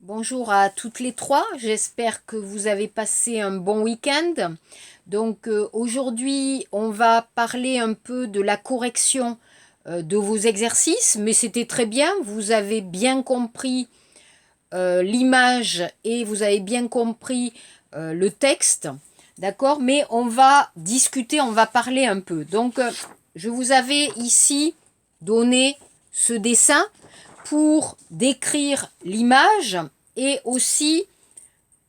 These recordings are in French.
Bonjour à toutes les trois, j'espère que vous avez passé un bon week-end. Donc aujourd'hui on va parler un peu de la correction de vos exercices, mais c'était très bien, vous avez bien compris l'image et vous avez bien compris le texte, d'accord? Mais on va discuter, on va parler un peu. Donc je vous avais ici donné ce dessin pour décrire l'image et aussi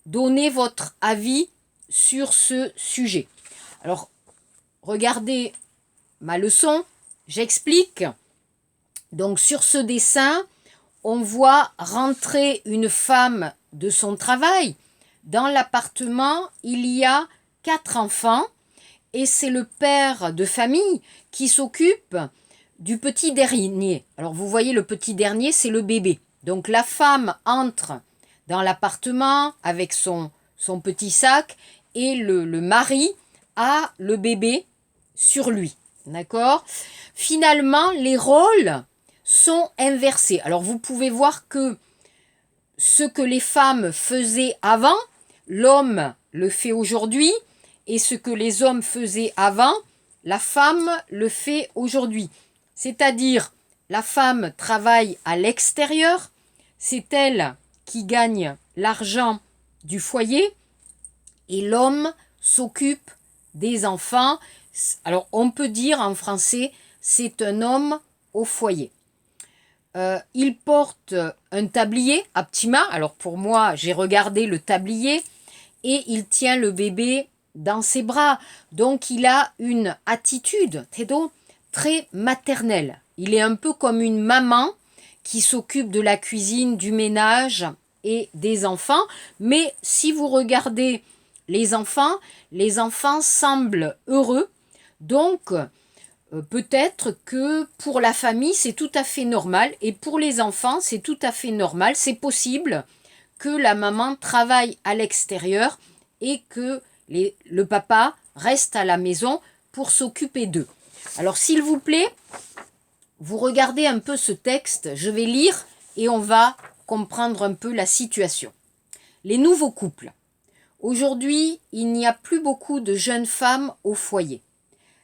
donner votre avis sur ce sujet. Alors, regardez ma leçon, j'explique. Donc, sur ce dessin, on voit rentrer une femme de son travail. Dans l'appartement, il y a 4 enfants et c'est le père de famille qui s'occupe du petit dernier. Alors vous voyez, le petit dernier, c'est le bébé. Donc la femme entre dans l'appartement avec son petit sac et le mari a le bébé sur lui. D'accord? Finalement, les rôles sont inversés. Alors vous pouvez voir que ce que les femmes faisaient avant, l'homme le fait aujourd'hui, et ce que les hommes faisaient avant, la femme le fait aujourd'hui. C'est-à-dire, la femme travaille à l'extérieur, c'est elle qui gagne l'argent du foyer, et l'homme s'occupe des enfants. Alors, on peut dire en français, c'est un homme au foyer. Il porte un tablier à petits mains. Alors pour moi, j'ai regardé le tablier et il tient le bébé dans ses bras. Donc il a une attitude très maternelle. Il est un peu comme une maman qui s'occupe de la cuisine, du ménage et des enfants. Mais si vous regardez les enfants semblent heureux. Donc peut-être que pour la famille, c'est tout à fait normal et pour les enfants, c'est tout à fait normal. C'est possible que la maman travaille à l'extérieur et que le papa reste à la maison pour s'occuper d'eux. Alors s'il vous plaît, vous regardez un peu ce texte, je vais lire et on va comprendre un peu la situation. Les nouveaux couples. Aujourd'hui, il n'y a plus beaucoup de jeunes femmes au foyer.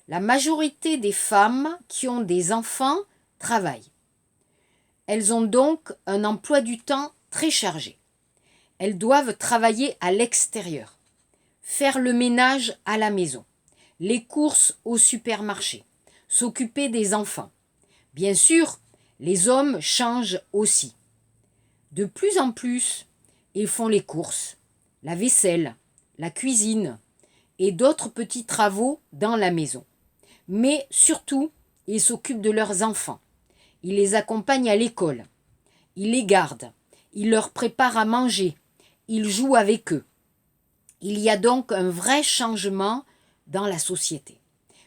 La majorité des femmes qui ont des enfants travaillent. Elles ont donc un emploi du temps très chargé. Elles doivent travailler à l'extérieur, faire le ménage à la maison, les courses au supermarché, s'occuper des enfants. Bien sûr, les hommes changent aussi. De plus en plus, ils font les courses, la vaisselle, la cuisine et d'autres petits travaux dans la maison. Mais surtout, ils s'occupent de leurs enfants. Ils les accompagnent à l'école. Ils les gardent. Ils leur préparent à manger. Ils jouent avec eux. Il y a donc un vrai changement dans la société.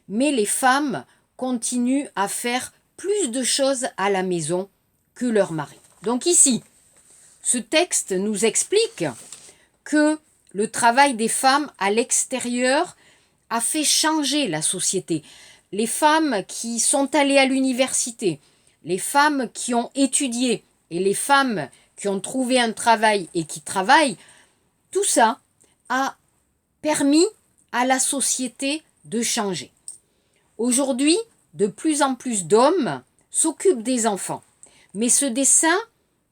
Mais les femmes continuent à faire plus de choses à la maison que leur mari. Donc ici, ce texte nous explique que le travail des femmes à l'extérieur a fait changer la société. Les femmes qui sont allées à l'université, les femmes qui ont étudié et les femmes qui ont trouvé un travail et qui travaillent, tout ça a permis à la société de changer. Aujourd'hui, de plus en plus d'hommes s'occupent des enfants. Mais ce dessin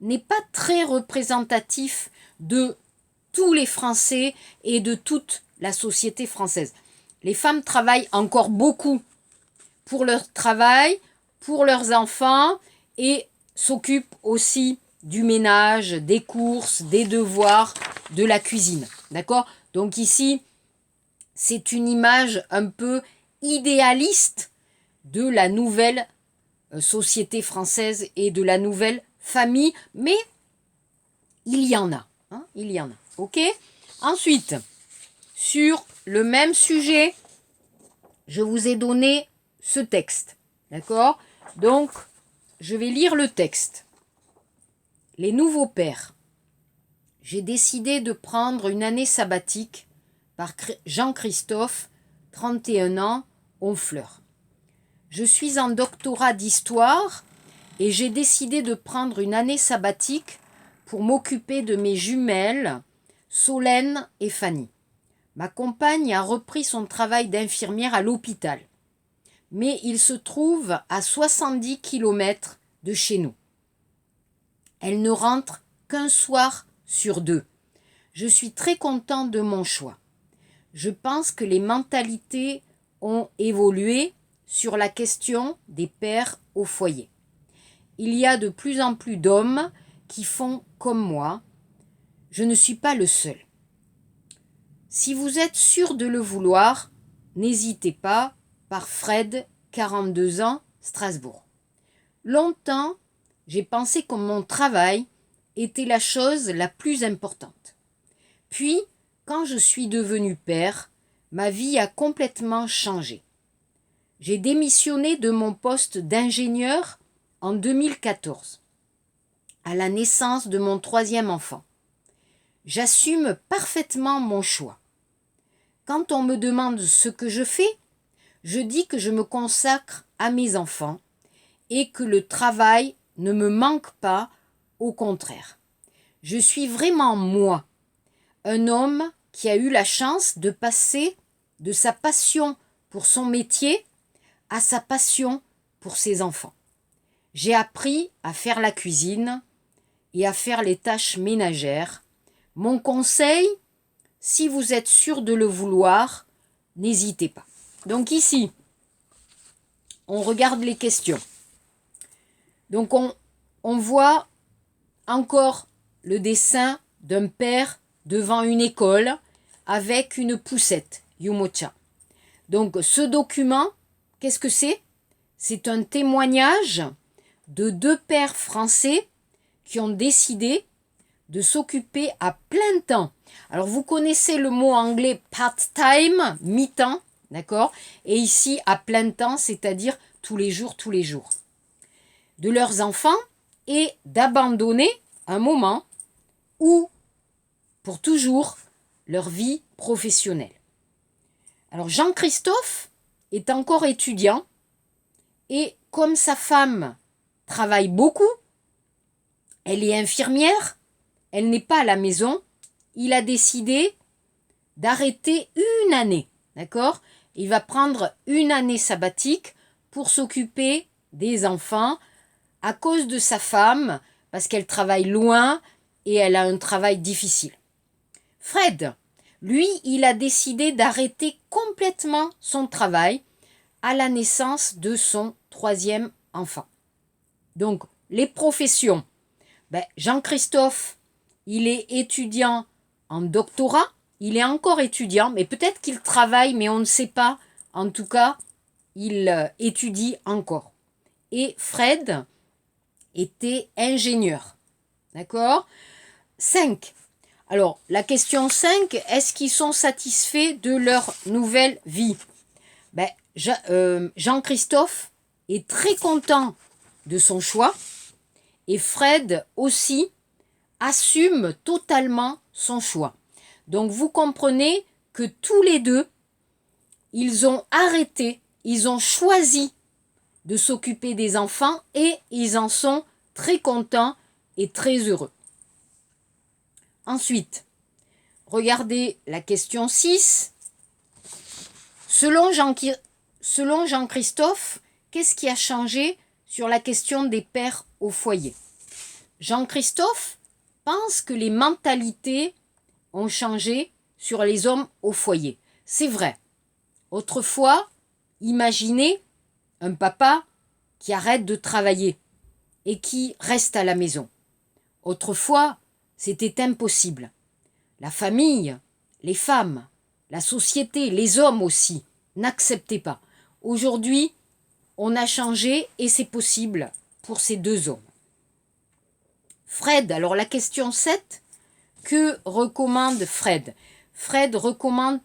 n'est pas très représentatif de tous les Français et de toute la société française. Les femmes travaillent encore beaucoup pour leur travail, pour leurs enfants et s'occupent aussi du ménage, des courses, des devoirs, de la cuisine. D'accord? Donc ici, c'est une image un peu idéaliste de la nouvelle société française et de la nouvelle famille, mais il y en a. Hein, il y en a. Ok? Ensuite, sur le même sujet, je vous ai donné ce texte. D'accord? Donc, je vais lire le texte. Les nouveaux pères. J'ai décidé de prendre une année sabbatique par Jean-Christophe, 31 ans, Honfleur. Je suis en doctorat d'histoire et j'ai décidé de prendre une année sabbatique pour m'occuper de mes jumelles, Solène et Fanny. Ma compagne a repris son travail d'infirmière à l'hôpital, mais il se trouve à 70 km de chez nous. Elle ne rentre qu'un soir sur 2. Je suis très content de mon choix. Je pense que les mentalités ont évolué sur la question des pères au foyer. Il y a de plus en plus d'hommes qui font comme moi. Je ne suis pas le seul. Si vous êtes sûr de le vouloir, n'hésitez pas, par Fred, 42 ans, Strasbourg. Longtemps, j'ai pensé que mon travail était la chose la plus importante. Puis, quand je suis devenu père, ma vie a complètement changé. J'ai démissionné de mon poste d'ingénieur en 2014, à la naissance de mon 3e enfant. J'assume parfaitement mon choix. Quand on me demande ce que je fais, je dis que je me consacre à mes enfants et que le travail ne me manque pas, au contraire. Je suis vraiment moi, un homme qui a eu la chance de passer de sa passion pour son métier à sa passion pour ses enfants. J'ai appris à faire la cuisine et à faire les tâches ménagères. Mon conseil, si vous êtes sûr de le vouloir, n'hésitez pas. Donc ici, on regarde les questions. Donc on voit encore le dessin d'un père devant une école avec une poussette, Yumocha. Donc ce document, qu'est-ce que c'est? C'est un témoignage de 2 pères français qui ont décidé de s'occuper à plein temps. Alors vous connaissez le mot anglais part-time, mi-temps, d'accord? Et ici à plein temps, c'est-à-dire tous les jours, de leurs enfants et d'abandonner un moment ou pour toujours leur vie professionnelle. Alors Jean-Christophe est encore étudiant et comme sa femme travaille beaucoup, elle est infirmière, elle n'est pas à la maison, il a décidé d'arrêter une année, d'accord? Il va prendre une année sabbatique pour s'occuper des enfants à cause de sa femme, parce qu'elle travaille loin et elle a un travail difficile. Fred, lui, il a décidé d'arrêter complètement son travail à la naissance de son 3e enfant. Donc, les professions. Jean-Christophe, il est étudiant en doctorat, il est encore étudiant, mais peut-être qu'il travaille, mais on ne sait pas. En tout cas, il étudie encore. Et Fred était ingénieur. D'accord? 5. Alors, la question 5, est-ce qu'ils sont satisfaits de leur nouvelle vie? Jean-Christophe est très content de son choix et Fred aussi assume totalement son choix. Donc, vous comprenez que tous les deux, ils ont arrêté, ils ont choisi de s'occuper des enfants et ils en sont très contents et très heureux. Ensuite, regardez la question 6. Selon Jean-Christophe, qu'est-ce qui a changé sur la question des pères au foyer? Jean-Christophe pense que les mentalités ont changé sur les hommes au foyer. C'est vrai. Autrefois, imaginez un papa qui arrête de travailler et qui reste à la maison. Autrefois, c'était impossible. La famille, les femmes, la société, les hommes aussi, n'acceptaient pas. Aujourd'hui, on a changé et c'est possible pour ces 2 hommes. Fred, alors la question 7, que recommande Fred? Fred recommande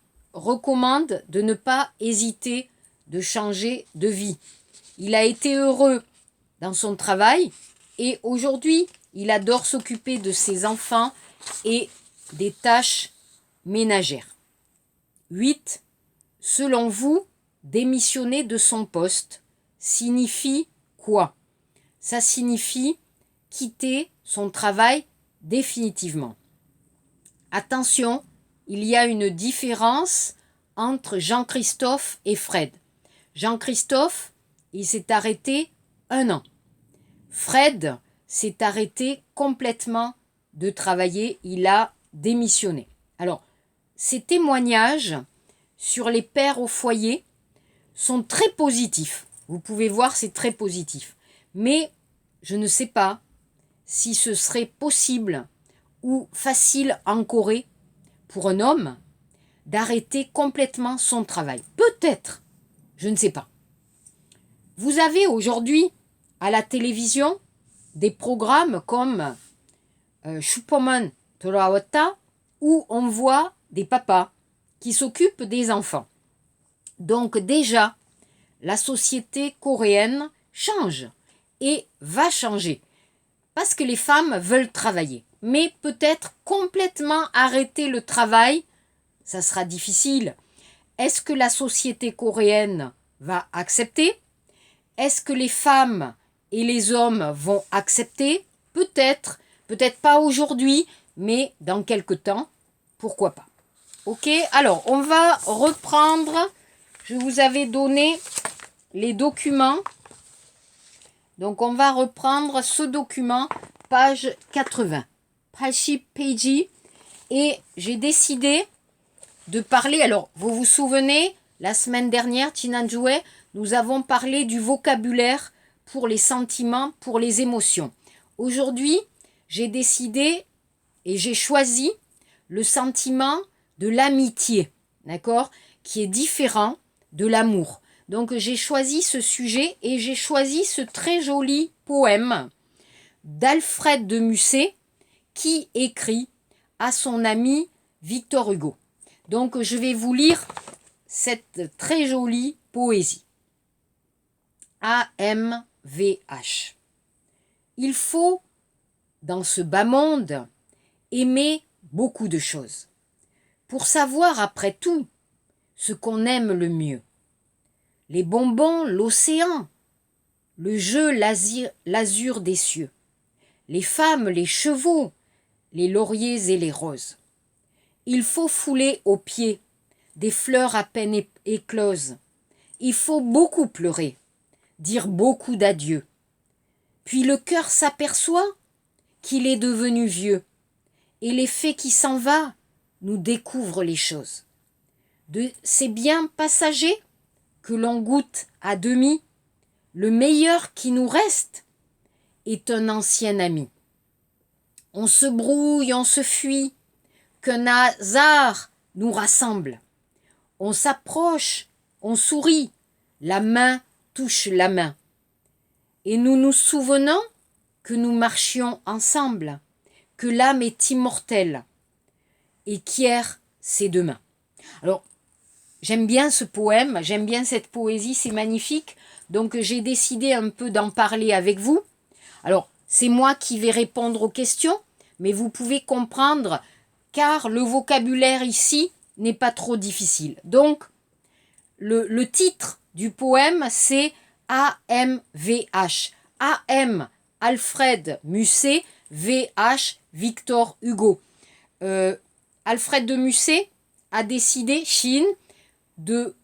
de ne pas hésiter de changer de vie. Il a été heureux dans son travail et aujourd'hui, il adore s'occuper de ses enfants et des tâches ménagères. 8. Selon vous, démissionner de son poste signifie quoi? Ça signifie quitter son travail définitivement. Attention, il y a une différence entre Jean-Christophe et Fred. Jean-Christophe, il s'est arrêté 1 an. Fred s'est arrêté complètement de travailler, il a démissionné. Alors, ces témoignages sur les pères au foyer sont très positifs. Vous pouvez voir, c'est très positif. Mais je ne sais pas si ce serait possible ou facile en Corée pour un homme d'arrêter complètement son travail. Peut-être, je ne sais pas. Vous avez aujourd'hui à la télévision des programmes comme Superman Torawata où on voit des papas qui s'occupent des enfants. Donc déjà, la société coréenne change et va changer parce que les femmes veulent travailler. Mais peut-être complètement arrêter le travail, ça sera difficile. Est-ce que la société coréenne va accepter? Est-ce que les femmes et les hommes vont accepter? Peut-être, peut-être pas aujourd'hui, mais dans quelque temps, pourquoi pas. Ok, alors on va reprendre, je vous avais donné les documents. Donc on va reprendre ce document, page 80. 80 pages. Et j'ai décidé de parler, alors vous vous souvenez, la semaine dernière, Chinanjoué, nous avons parlé du vocabulaire pour les sentiments, pour les émotions. Aujourd'hui, j'ai décidé et j'ai choisi le sentiment de l'amitié, d'accord, qui est différent de l'amour. Donc j'ai choisi ce sujet et j'ai choisi ce très joli poème d'Alfred de Musset qui écrit à son ami Victor Hugo. Donc je vais vous lire cette très jolie poésie. AMVH. Il faut, dans ce bas monde, aimer beaucoup de choses, pour savoir après tout ce qu'on aime le mieux. Les bonbons, l'océan, le jeu, l'azur des cieux, les femmes, les chevaux, les lauriers et les roses. Il faut fouler aux pieds des fleurs à peine écloses. Il faut beaucoup pleurer, dire beaucoup d'adieux. Puis le cœur s'aperçoit qu'il est devenu vieux, et l'effet qui s'en va nous découvre les choses. De ces biens passagers que l'on goûte à demi, le meilleur qui nous reste est un ancien ami. On se brouille, on se fuit, qu'un hasard nous rassemble. On s'approche, on sourit, la main touche la main. Et nous nous souvenons que nous marchions ensemble, que l'âme est immortelle et qu'hier, c'est demain. Alors, j'aime bien ce poème, j'aime bien cette poésie, c'est magnifique. Donc, j'ai décidé un peu d'en parler avec vous. Alors, c'est moi qui vais répondre aux questions, mais vous pouvez comprendre car le vocabulaire ici n'est pas trop difficile. Donc, le titre du poème, c'est AMVH. AM, Alfred Musset, VH, Victor Hugo. Alfred de Musset a décidé, Chine, de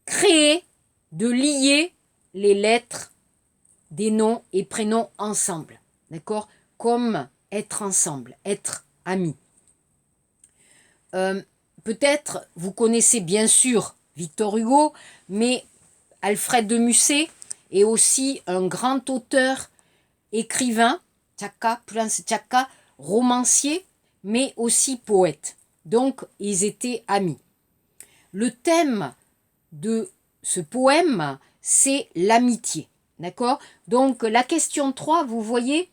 créer, de lier les lettres des noms et prénoms ensemble. D'accord? Comme être ensemble, être amis. Peut-être, vous connaissez bien sûr Victor Hugo, mais Alfred de Musset est aussi un grand auteur, écrivain, tchaka, romancier, mais aussi poète. Donc, ils étaient amis. Le thème de ce poème, c'est l'amitié. D'accord? Donc, la question 3, vous voyez,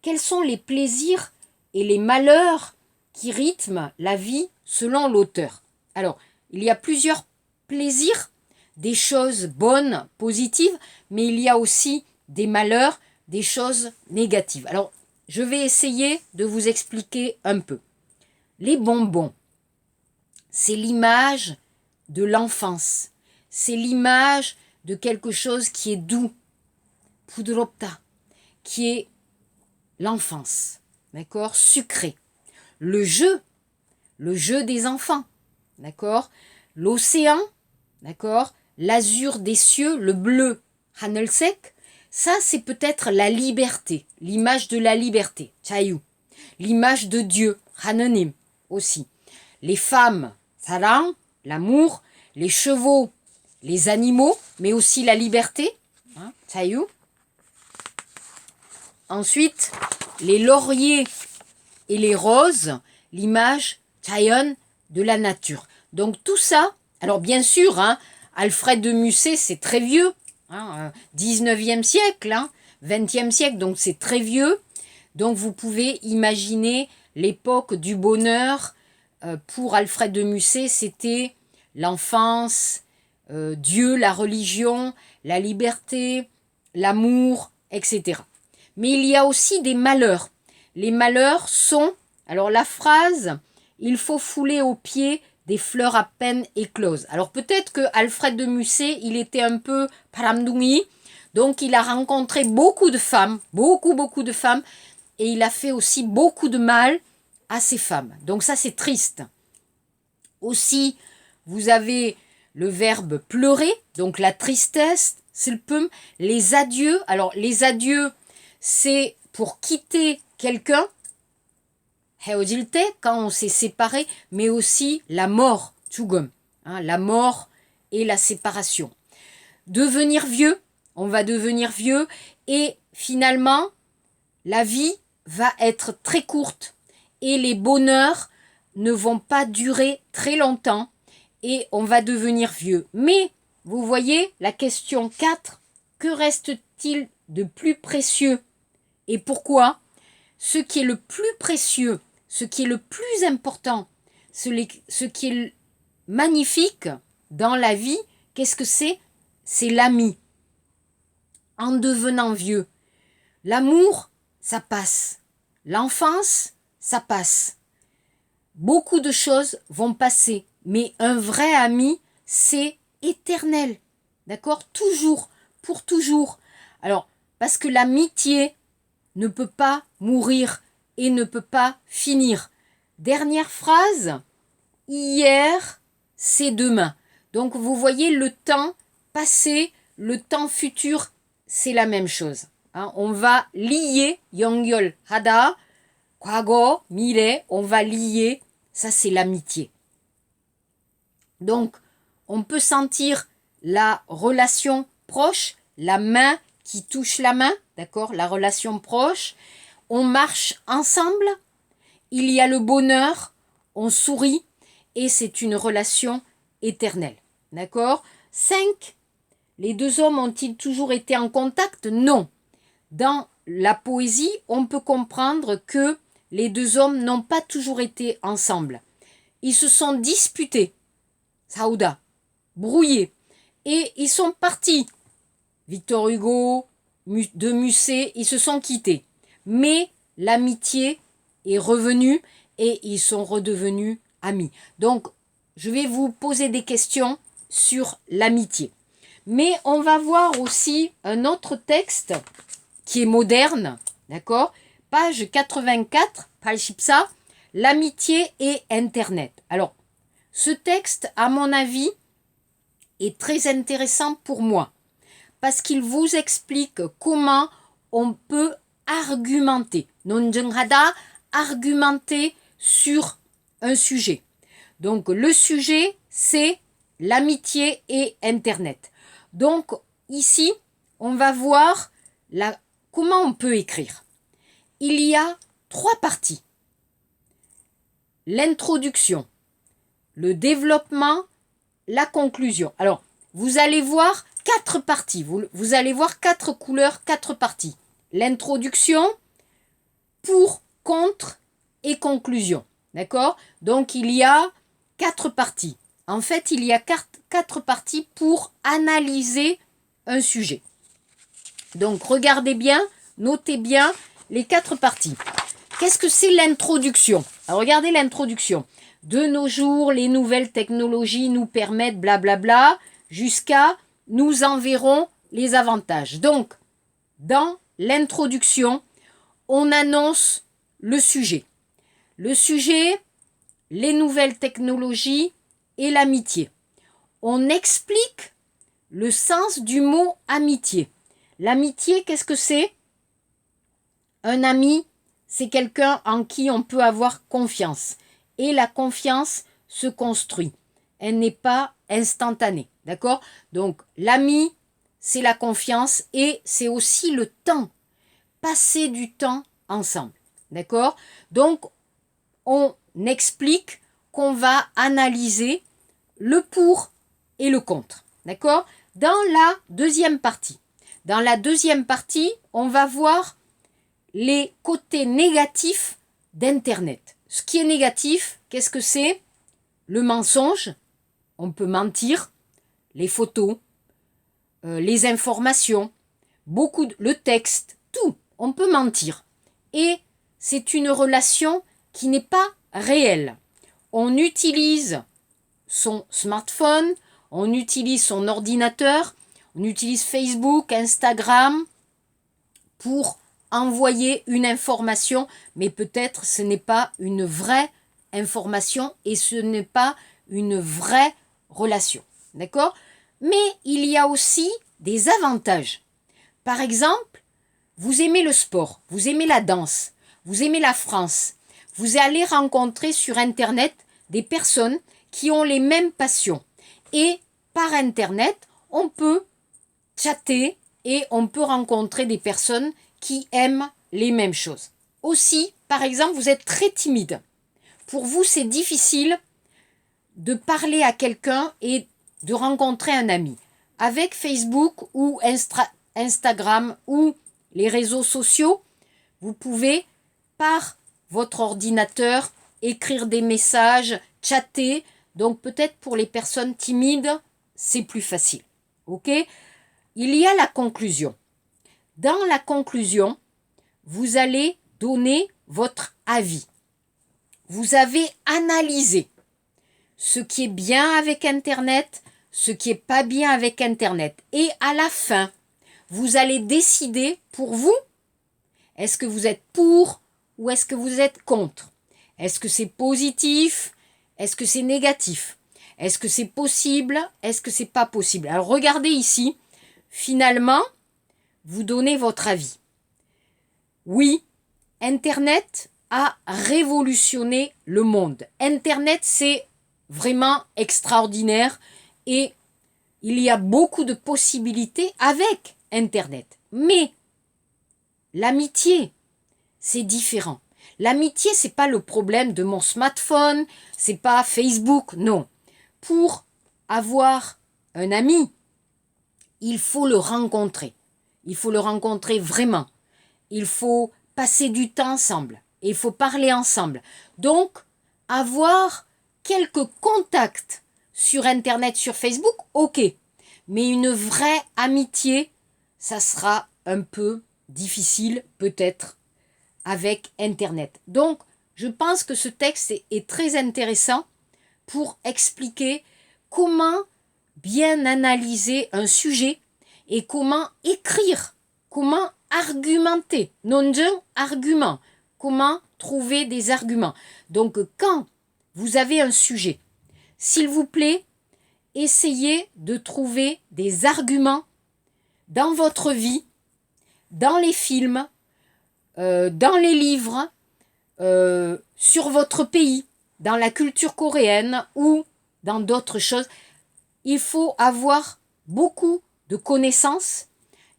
quels sont les plaisirs et les malheurs qui rythment la vie selon l'auteur? Alors, il y a plusieurs plaisirs, des choses bonnes, positives, mais il y a aussi des malheurs, des choses négatives. Alors, je vais essayer de vous expliquer un peu. Les bonbons, c'est l'image de l'enfance. C'est l'image de quelque chose qui est doux, pudropta, qui est l'enfance. d'accord, sucré. Le jeu des enfants, d'accord, l'océan, d'accord, l'azur des cieux, le bleu, haneulsek, ça c'est peut-être la liberté, l'image de la liberté, chayu, l'image de Dieu, hanenim aussi. Les femmes, sarang, l'amour, les chevaux, les animaux, mais aussi la liberté, hein, chayu. Ensuite, les lauriers et les roses, l'image chayon de la nature. Donc tout ça, alors bien sûr, hein, Alfred de Musset, c'est très vieux, hein, 19e siècle, hein, 20e siècle, donc c'est très vieux. Donc vous pouvez imaginer l'époque du bonheur. Pour Alfred de Musset, c'était l'enfance, Dieu, la religion, la liberté, l'amour, etc. Mais il y a aussi des malheurs. Les malheurs sont, alors la phrase, il faut fouler aux pieds des fleurs à peine écloses. Alors peut-être que Alfred de Musset, il était un peu paramdungi, donc il a rencontré beaucoup de femmes, beaucoup de femmes, et il a fait aussi beaucoup de mal à ces femmes. Donc ça c'est triste. Aussi, vous avez le verbe pleurer, donc la tristesse, c'est le pum, les adieux. Alors les adieux, c'est pour quitter quelqu'un, quand on s'est séparé, mais aussi la mort, tugum, hein, la mort et la séparation. Devenir vieux, on va devenir vieux, et finalement, la vie va être très courte, et les bonheurs ne vont pas durer très longtemps, et on va devenir vieux. Mais, vous voyez, la question 4, que reste-t-il de plus précieux? Et pourquoi? Ce qui est le plus précieux, ce qui est le plus important, ce qui est magnifique dans la vie, qu'est-ce que c'est? C'est l'ami. En devenant vieux, l'amour, ça passe. L'enfance, ça passe. Beaucoup de choses vont passer, mais un vrai ami, c'est éternel. D'accord? Toujours, pour toujours. Alors, parce que l'amitié ne peut pas mourir et ne peut pas finir. Dernière phrase, hier, c'est demain. Donc vous voyez le temps passé, le temps futur, c'est la même chose. Hein, on va lier Yongyol Hada, Kwago, Mire, on va lier, ça c'est l'amitié. Donc on peut sentir la relation proche, la main qui touche la main, d'accord, la relation proche. On marche ensemble, il y a le bonheur, on sourit et c'est une relation éternelle. D'accord? 5. Les deux hommes ont-ils toujours été en contact? Non. Dans la poésie, on peut comprendre que les deux hommes n'ont pas toujours été ensemble. Ils se sont disputés, Saouda, brouillés, et ils sont partis. Victor Hugo, de Musset, ils se sont quittés. Mais l'amitié est revenue et ils sont redevenus amis. Donc, je vais vous poser des questions sur l'amitié. Mais on va voir aussi un autre texte qui est moderne, d'accord? Page 84, page Chipsa, l'amitié et Internet. Alors, ce texte, à mon avis, est très intéressant pour moi parce qu'il vous explique comment on peut argumenter. Nonjenghada, argumenter sur un sujet. Donc, le sujet, c'est l'amitié et Internet. Donc, ici, on va voir comment on peut écrire. Il y a 3 parties. L'introduction, le développement, la conclusion. Alors, vous allez voir 4 parties. Vous allez voir 4 couleurs, 4 parties. L'introduction, pour, contre et conclusion. D'accord? Donc, il y a 4 parties. En fait, il y a 4 parties pour analyser un sujet. Donc, regardez bien, notez bien les 4 parties. Qu'est-ce que c'est l'introduction? Alors, regardez l'introduction. De nos jours, les nouvelles technologies nous permettent blablabla jusqu'à nous en verrons les avantages. Donc, dans l'introduction, on annonce le sujet. Le sujet, les nouvelles technologies et l'amitié. On explique le sens du mot amitié. L'amitié, qu'est-ce que c'est? Un ami, c'est quelqu'un en qui on peut avoir confiance. Et la confiance se construit. Elle n'est pas instantanée. D'accord? Donc, l'ami, c'est la confiance et c'est aussi le temps. Passer du temps ensemble. D'accord? Donc, on explique qu'on va analyser le pour et le contre. D'accord? Dans la deuxième partie. Dans la deuxième partie, on va voir les côtés négatifs d'Internet. Ce qui est négatif, qu'est-ce que c'est? Le mensonge, on peut mentir, les photos, les informations, le texte, tout, on peut mentir. Et c'est une relation qui n'est pas réelle. On utilise son smartphone, on utilise son ordinateur, on utilise Facebook, Instagram pour envoyer une information, mais peut-être ce n'est pas une vraie information et ce n'est pas une vraie relation. D'accord? Mais il y a aussi des avantages. Par exemple, vous aimez le sport, vous aimez la danse, vous aimez la France. Vous allez rencontrer sur Internet des personnes qui ont les mêmes passions. Et par Internet, on peut chatter et on peut rencontrer des personnes qui aiment les mêmes choses. Aussi, par exemple, vous êtes très timide. Pour vous, c'est difficile de parler à quelqu'un et de rencontrer un ami. Avec Facebook ou Instagram ou les réseaux sociaux, vous pouvez, par votre ordinateur, écrire des messages, chatter. Donc peut-être pour les personnes timides, c'est plus facile. Ok? Il y a la conclusion. Dans la conclusion, vous allez donner votre avis. Vous avez analysé ce qui est bien avec Internet, ce qui n'est pas bien avec Internet. Et à la fin, vous allez décider pour vous, est-ce que vous êtes pour ou est-ce que vous êtes contre? Est-ce que c'est positif? Est-ce que c'est négatif? Est-ce que c'est possible? Est-ce que c'est pas possible? Alors regardez ici, finalement, vous donnez votre avis. Oui, Internet a révolutionné le monde. Internet, c'est vraiment extraordinaire et il y a beaucoup de possibilités avec Internet. Mais l'amitié, c'est différent. L'amitié, c'est pas le problème de mon smartphone, c'est pas Facebook, non. Pour avoir un ami, il faut le rencontrer. Il faut le rencontrer vraiment. Il faut passer du temps ensemble. Et il faut parler ensemble. Donc, avoir quelques contacts sur Internet, sur Facebook, ok. Mais une vraie amitié, ça sera un peu difficile, peut-être, avec Internet. Donc, je pense que ce texte est très intéressant pour expliquer comment bien analyser un sujet et comment écrire, comment argumenter, non d'un argument, comment trouver des arguments. Donc, quand vous avez un sujet, s'il vous plaît, essayez de trouver des arguments dans votre vie, dans les films, dans les livres, sur votre pays, dans la culture coréenne ou dans d'autres choses. Il faut avoir beaucoup de connaissances,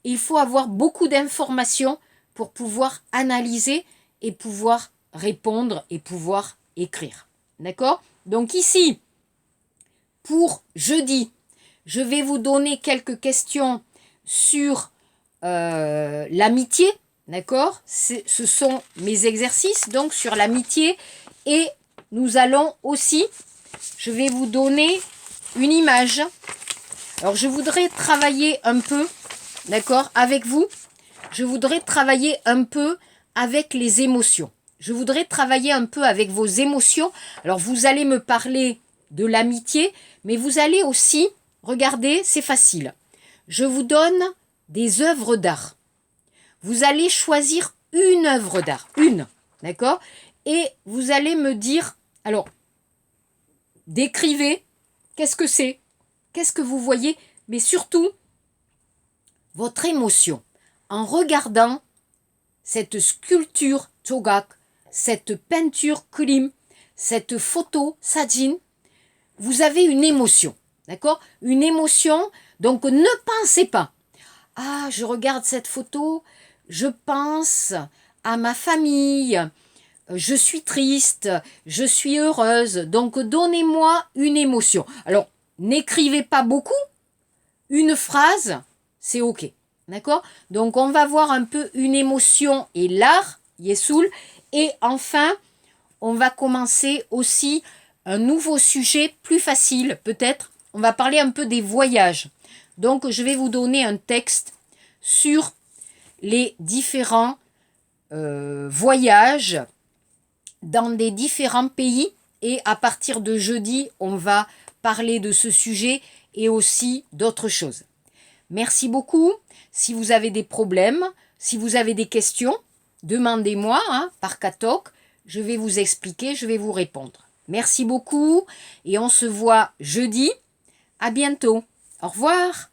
il faut avoir beaucoup d'informations pour pouvoir analyser et pouvoir répondre et pouvoir écrire. D'accord? Donc ici, pour jeudi, je vais vous donner quelques questions sur l'amitié. D'accord? Ce sont mes exercices, donc sur l'amitié. Et nous allons aussi, je vais vous donner une image. Alors, je voudrais travailler un peu, d'accord, avec vous. Je voudrais travailler un peu avec les émotions. Je voudrais travailler un peu avec vos émotions. Alors, vous allez me parler de l'amitié, mais vous allez aussi, regardez, c'est facile. Je vous donne des œuvres d'art. Vous allez choisir une œuvre d'art, une. d'accord? Et vous allez me dire, alors, décrivez, qu'est-ce que c'est? Qu'est-ce que vous voyez? Mais surtout, votre émotion en regardant cette sculpture Togak, cette peinture Kulim, cette photo Sajin, vous avez une émotion, d'accord? Une émotion, donc ne pensez pas. Ah, je regarde cette photo, je pense à ma famille, je suis triste, je suis heureuse, donc donnez-moi une émotion. Alors, n'écrivez pas beaucoup, une phrase, c'est ok, d'accord? Donc, on va voir un peu une émotion et l'art, Yesoul, et enfin, on va commencer aussi un nouveau sujet plus facile, peut-être. On va parler un peu des voyages. Donc, je vais vous donner un texte sur les différents voyages dans des différents pays. Et à partir de jeudi, on va parler de ce sujet et aussi d'autres choses. Merci beaucoup. Si vous avez des problèmes, si vous avez des questions, demandez-moi par Katok. Je vais vous expliquer, je vais vous répondre. Merci beaucoup et on se voit jeudi. À bientôt. Au revoir.